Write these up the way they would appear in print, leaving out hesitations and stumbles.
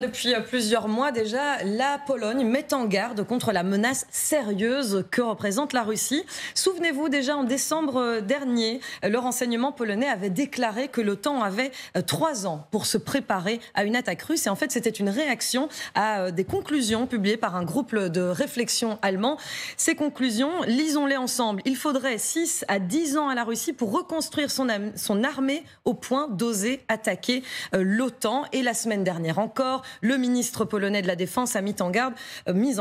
Depuis plusieurs mois déjà, la Pologne met en garde contre la menace sérieuse que représente la Russie. Souvenez-vous, déjà en décembre dernier, le renseignement polonais avait déclaré que l'OTAN avait 3 ans pour se préparer à une attaque russe. Et en fait, c'était une réaction à des conclusions publiées par un groupe de réflexion allemand. Ces conclusions, lisons-les ensemble. Il faudrait 6 à 10 ans à la Russie pour reconstruire son armée au point d'oser attaquer l'OTAN. Et la semaine dernière encore, le ministre polonais de la Défense a mis en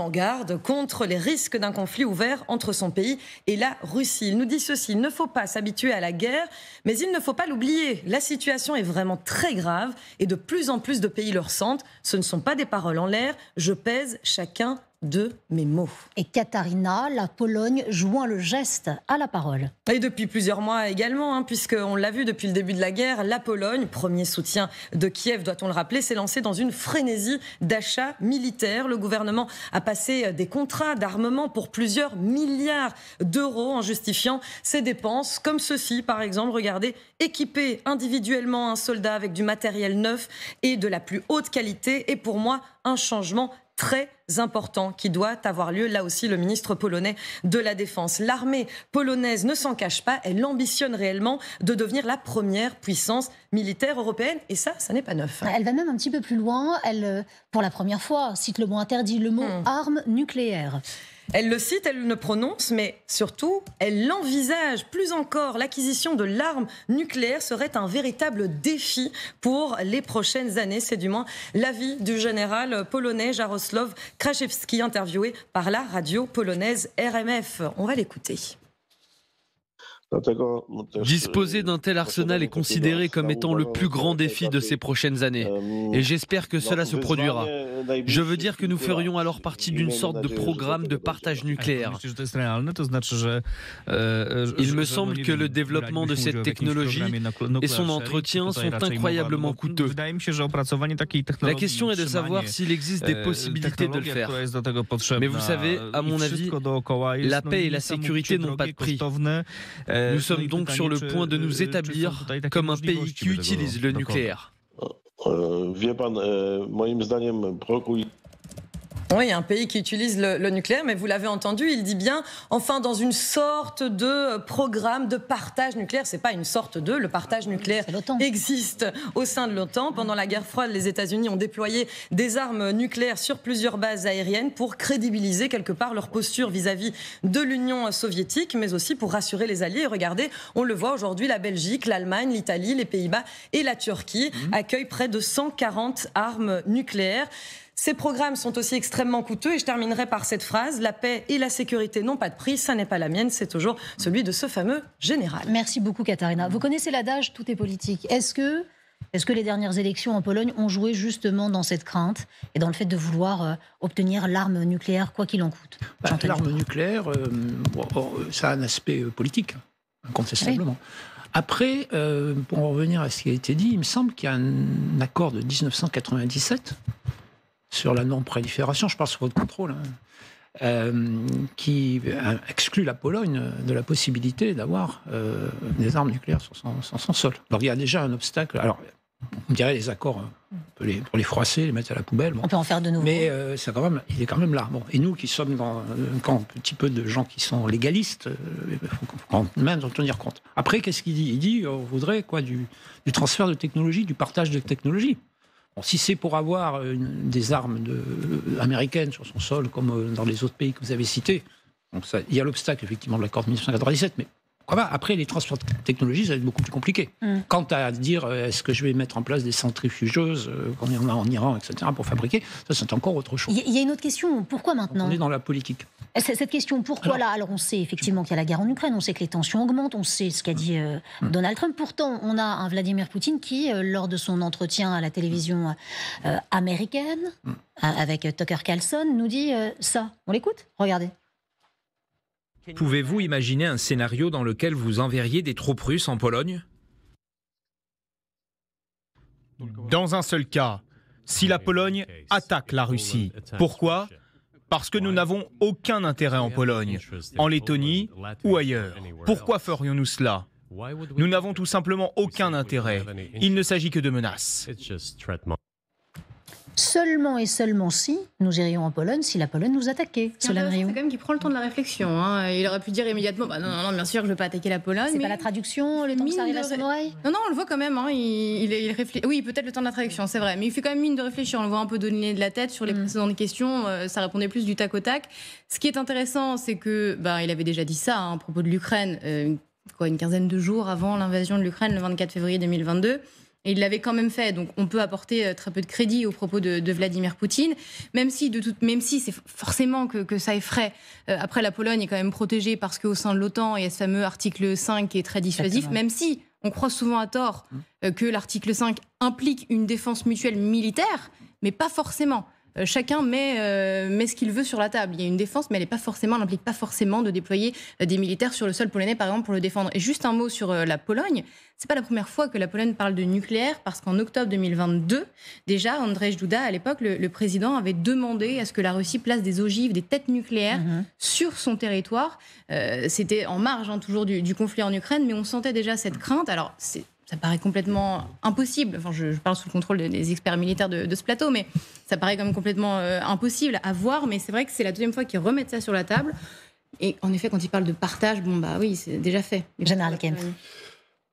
garde contre les risques d'un conflit ouvert entre son pays et la Russie. Il nous dit ceci: il ne faut pas s'habituer à la guerre, mais il ne faut pas l'oublier. La situation est vraiment très grave et de plus en plus de pays le ressentent. Ce ne sont pas des paroles en l'air, je pèse chacun de mes mots. Et Katarina, la Pologne joint le geste à la parole. Et depuis plusieurs mois également, puisqu'on l'a vu depuis le début de la guerre, la Pologne, premier soutien de Kiev, doit-on le rappeler, s'est lancée dans une frénésie d'achat militaire. Le gouvernement a passé des contrats d'armement pour plusieurs milliards d'euros en justifiant ses dépenses, comme ceci par exemple. Regardez, équiper individuellement un soldat avec du matériel neuf et de la plus haute qualité est pour moi un changement très important qui doit avoir lieu. Là aussi, le ministre polonais de la Défense. L'armée polonaise ne s'en cache pas. Elle ambitionne réellement de devenir la première puissance militaire européenne. Et ça n'est pas neuf. Elle va même un petit peu plus loin. Elle, pour la première fois, cite le mot interdit, le mot arme nucléaire. Elle le cite, elle le prononce, mais surtout, elle l'envisage. Plus encore, l'acquisition de l'arme nucléaire serait un véritable défi pour les prochaines années. C'est du moins l'avis du général polonais Jarosław Kraszewski, interviewé par la radio polonaise RMF. On va l'écouter. Disposer d'un tel arsenal est considéré comme étant le plus grand défi de ces prochaines années. Et j'espère que cela se produira. Je veux dire que nous ferions alors partie d'une sorte de programme de partage nucléaire. Il me semble que le développement de cette technologie et son entretien sont incroyablement coûteux. La question est de savoir s'il existe des possibilités de le faire. Mais vous savez, à mon avis, la paix et la sécurité n'ont pas de prix. Nous sommes donc sur le point de nous établir comme un pays qui utilise le nucléaire. Oui, un pays qui utilise le nucléaire, mais vous l'avez entendu, il dit bien, enfin dans une sorte de programme de partage nucléaire. C'est pas une sorte de, le partage nucléaire existe au sein de l'OTAN. Pendant la guerre froide, les États-Unis ont déployé des armes nucléaires sur plusieurs bases aériennes pour crédibiliser quelque part leur posture vis-à-vis de l'Union soviétique, mais aussi pour rassurer les alliés. Et regardez, on le voit aujourd'hui, la Belgique, l'Allemagne, l'Italie, les Pays-Bas et la Turquie accueillent près de 140 armes nucléaires. Ces programmes sont aussi extrêmement coûteux et je terminerai par cette phrase: la paix et la sécurité n'ont pas de prix, ça n'est pas la mienne, c'est toujours celui de ce fameux général. Merci beaucoup Katarina. Vous connaissez l'adage, tout est politique. Est-ce que les dernières élections en Pologne ont joué justement dans cette crainte et dans le fait de vouloir obtenir l'arme nucléaire quoi qu'il en coûte? L'arme nucléaire, ça a un aspect politique, incontestablement. Oui. Après, pour en revenir à ce qui a été dit, il me semble qu'il y a un accord de 1997 sur la non-prolifération, je parle sous votre contrôle, qui exclut la Pologne de la possibilité d'avoir des armes nucléaires sur son sol. Donc il y a déjà un obstacle. Alors, on dirait les accords, on peut les froisser, les mettre à la poubelle. Bon. On peut en faire de nouveau. Mais il est quand même là. Bon. Et nous qui sommes dans un camp, un petit peu de gens qui sont légalistes, il faut même en tenir compte. Après, qu'est-ce qu'il dit? Il dit on voudrait du transfert de technologie, du partage de technologie. Bon, si c'est pour avoir des armes américaines sur son sol, comme dans les autres pays que vous avez cités, donc il y a l'obstacle effectivement de l'accord de 1997, mais après les transferts de technologie, ça va être beaucoup plus compliqué. Quant à dire est-ce que je vais mettre en place des centrifugeuses, comme il y en a en Iran, etc., pour fabriquer, ça c'est encore autre chose. Il y a une autre question, pourquoi maintenant? On est dans la politique. Cette question, pourquoi là? Alors on sait effectivement qu'il y a la guerre en Ukraine, on sait que les tensions augmentent, on sait ce qu'a dit Donald Trump. Pourtant, on a un Vladimir Poutine qui, lors de son entretien à la télévision américaine, avec Tucker Carlson, nous dit ça. On l'écoute? Regardez. Pouvez-vous imaginer un scénario dans lequel vous enverriez des troupes russes en Pologne? Dans un seul cas, si la Pologne attaque la Russie. Pourquoi ? Parce que nous n'avons aucun intérêt en Pologne, en Lettonie ou ailleurs. Pourquoi ferions-nous cela ? Nous n'avons tout simplement aucun intérêt. Il ne s'agit que de menaces. Seulement et seulement si nous irions en Pologne, si la Pologne nous attaquait. C'est quand même qu'il prend le temps de la réflexion. Hein. Il aurait pu dire immédiatement non, bien sûr, je ne veux pas attaquer la Pologne. C'est pas la traduction, le temps que ça arrive à son oreille. Non, on le voit quand même. Hein. Il réfléchit. Oui, peut-être le temps de la traduction, c'est vrai. Mais il fait quand même mine de réfléchir. On le voit un peu donner de la tête sur les précédentes questions. Ça répondait plus du tac au tac. Ce qui est intéressant, c'est que il avait déjà dit ça à propos de l'Ukraine, une quinzaine de jours avant l'invasion de l'Ukraine, le 24 février 2022. Et il l'avait quand même fait, donc on peut apporter très peu de crédit aux propos de Vladimir Poutine, même si c'est forcément que ça effraie. Après, la Pologne est quand même protégée parce qu'au sein de l'OTAN, il y a ce fameux article 5 qui est très dissuasif, exactement. Même si on croit souvent à tort que l'article 5 implique une défense mutuelle militaire, mais pas forcément. Chacun met ce qu'il veut sur la table. Il y a une défense, mais elle n'implique pas forcément de déployer des militaires sur le sol polonais, par exemple, pour le défendre. Et juste un mot sur la Pologne. C'est pas la première fois que la Pologne parle de nucléaire, parce qu'en octobre 2022, déjà, Andrzej Duda, à l'époque, le président, avait demandé à ce que la Russie place des ogives, des têtes nucléaires sur son territoire. C'était en marge, toujours du conflit en Ukraine, mais on sentait déjà cette crainte. Alors, ça paraît complètement impossible. Enfin, je parle sous le contrôle des experts militaires de ce plateau, mais ça paraît quand même complètement impossible à voir. Mais c'est vrai que c'est la deuxième fois qu'ils remettent ça sur la table. Et en effet, quand ils parlent de partage, oui, c'est déjà fait. Général Kempf.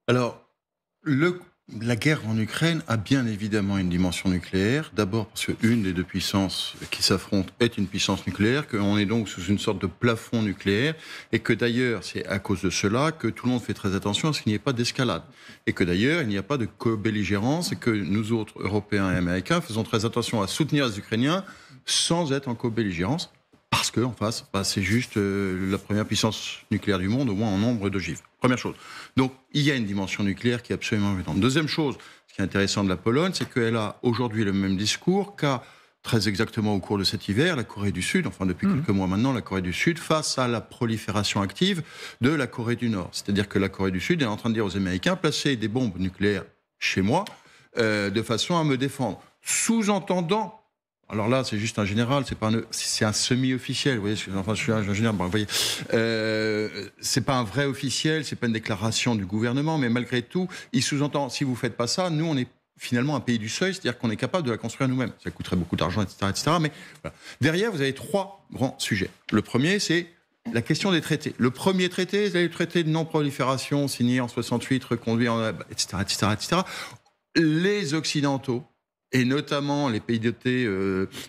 Alors, la guerre en Ukraine a bien évidemment une dimension nucléaire. D'abord parce qu'une des deux puissances qui s'affrontent est une puissance nucléaire, qu'on est donc sous une sorte de plafond nucléaire, et que d'ailleurs, c'est à cause de cela que tout le monde fait très attention à ce qu'il n'y ait pas d'escalade. Et que d'ailleurs, il n'y a pas de co-belligérance, et que nous autres, Européens et Américains, faisons très attention à soutenir les Ukrainiens sans être en co-belligérance, parce qu'en face, c'est juste la première puissance nucléaire du monde, au moins en nombre d'ogives. Première chose. Donc, il y a une dimension nucléaire qui est absolument évidente. Deuxième chose, ce qui est intéressant de la Pologne, c'est qu'elle a aujourd'hui le même discours qu'a, très exactement au cours de cet hiver, la Corée du Sud, enfin depuis quelques mois maintenant, la Corée du Sud, face à la prolifération active de la Corée du Nord. C'est-à-dire que la Corée du Sud est en train de dire aux Américains, placez des bombes nucléaires chez moi, de façon à me défendre. Sous-entendant, alors là, c'est juste un général, c'est un semi-officiel. Vous voyez, enfin, je suis un général. Vous voyez, c'est pas un vrai officiel, c'est pas une déclaration du gouvernement, mais malgré tout, il sous-entend si vous faites pas ça, nous on est finalement un pays du seuil, c'est-à-dire qu'on est capable de la construire nous-mêmes. Ça coûterait beaucoup d'argent, etc., Mais voilà. Derrière, vous avez trois grands sujets. Le premier, c'est la question des traités. Le premier traité, c'est le traité de non-prolifération signé en 68, reconduit en etc. Les Occidentaux, et notamment les pays dotés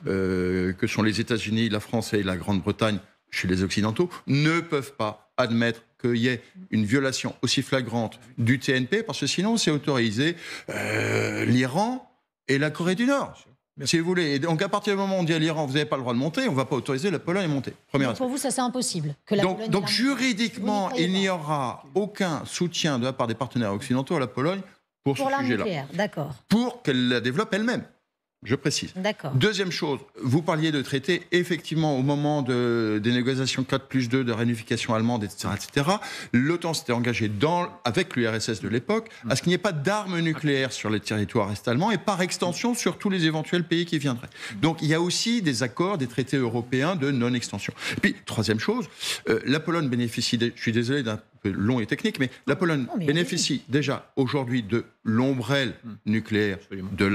que sont les États-Unis, la France et la Grande-Bretagne, chez les Occidentaux, ne peuvent pas admettre qu'il y ait une violation aussi flagrante du TNP, parce que sinon c'est autoriser l'Iran et la Corée du Nord. Si vous voulez. Et donc à partir du moment où on dit à l'Iran, vous n'avez pas le droit de monter, on ne va pas autoriser la Pologne à monter. Pour vous, ça c'est impossible. Que donc juridiquement, il n'y aura aucun soutien de la part des partenaires occidentaux à la Pologne pour ce sujet-là. D'accord. Pour qu'elle la développe elle-même. Je précise. D'accord. Deuxième chose, vous parliez de traité, effectivement, au moment des négociations 4+2 de réunification allemande, etc., l'OTAN s'était engagée avec l'URSS de l'époque à ce qu'il n'y ait pas d'armes nucléaires sur les territoires est-allemands et par extension sur tous les éventuels pays qui viendraient. Donc il y a aussi des accords, des traités européens de non-extension. Et puis, troisième chose, la Pologne bénéficie, je suis désolé d'un peu long et technique, mais la Pologne bénéficie déjà aujourd'hui de l'ombrelle nucléaire de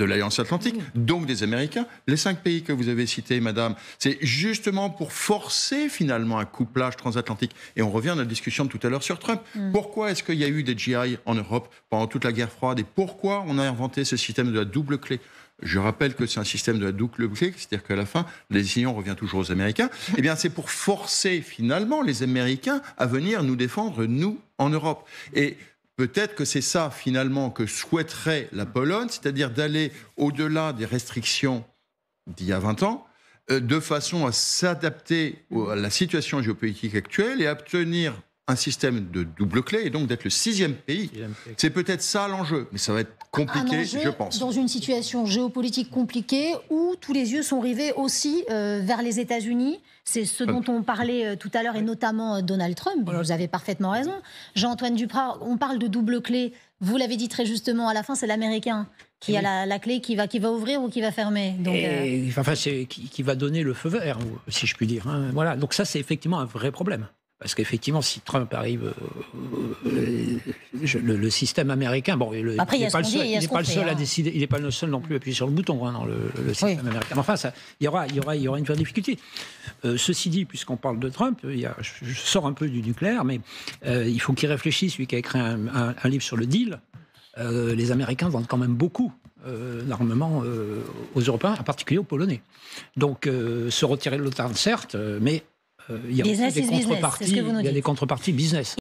l'Alliance Atlantique, donc des Américains. Les 5 pays que vous avez cités, madame, c'est justement pour forcer finalement un couplage transatlantique. Et on revient à la discussion de tout à l'heure sur Trump. Pourquoi est-ce qu'il y a eu des GI en Europe pendant toute la guerre froide et pourquoi on a inventé ce système de la double clé ? Je rappelle que c'est un système de la double clé, c'est-à-dire qu'à la fin, la décision revient toujours aux Américains. Eh bien, c'est pour forcer finalement les Américains à venir nous défendre, nous, en Europe. Et peut-être que c'est ça, finalement, que souhaiterait la Pologne, c'est-à-dire d'aller au-delà des restrictions d'il y a 20 ans, de façon à s'adapter à la situation géopolitique actuelle et à obtenir un système de double clé et donc d'être le 6e pays. C'est peut-être ça l'enjeu, mais ça va être compliqué, je pense. Dans une situation géopolitique compliquée où tous les yeux sont rivés aussi vers les États-Unis. C'est ce dont on parlait tout à l'heure et notamment Donald Trump. Vous avez parfaitement raison. Jean-Antoine Duprat, on parle de double clé. Vous l'avez dit très justement, à la fin, c'est l'Américain qui a la clé qui va ouvrir ou qui va fermer. Donc, c'est qui va donner le feu vert, si je puis dire. Voilà. Donc ça, c'est effectivement un vrai problème. Parce qu'effectivement, si Trump arrive, le système américain, bon, il n'est pas le seul à décider, il n'est pas le seul non plus à appuyer sur le bouton dans le système américain. Enfin, il y aura une vraie difficulté. Ceci dit, puisqu'on parle de Trump, je sors un peu du nucléaire, mais il faut qu'il réfléchisse, lui qui a écrit un livre sur le deal. Les Américains vendent quand même beaucoup d'armement aux Européens, en particulier aux Polonais. Donc, se retirer de l'OTAN, certes, mais il y a aussi des contreparties, des contreparties business.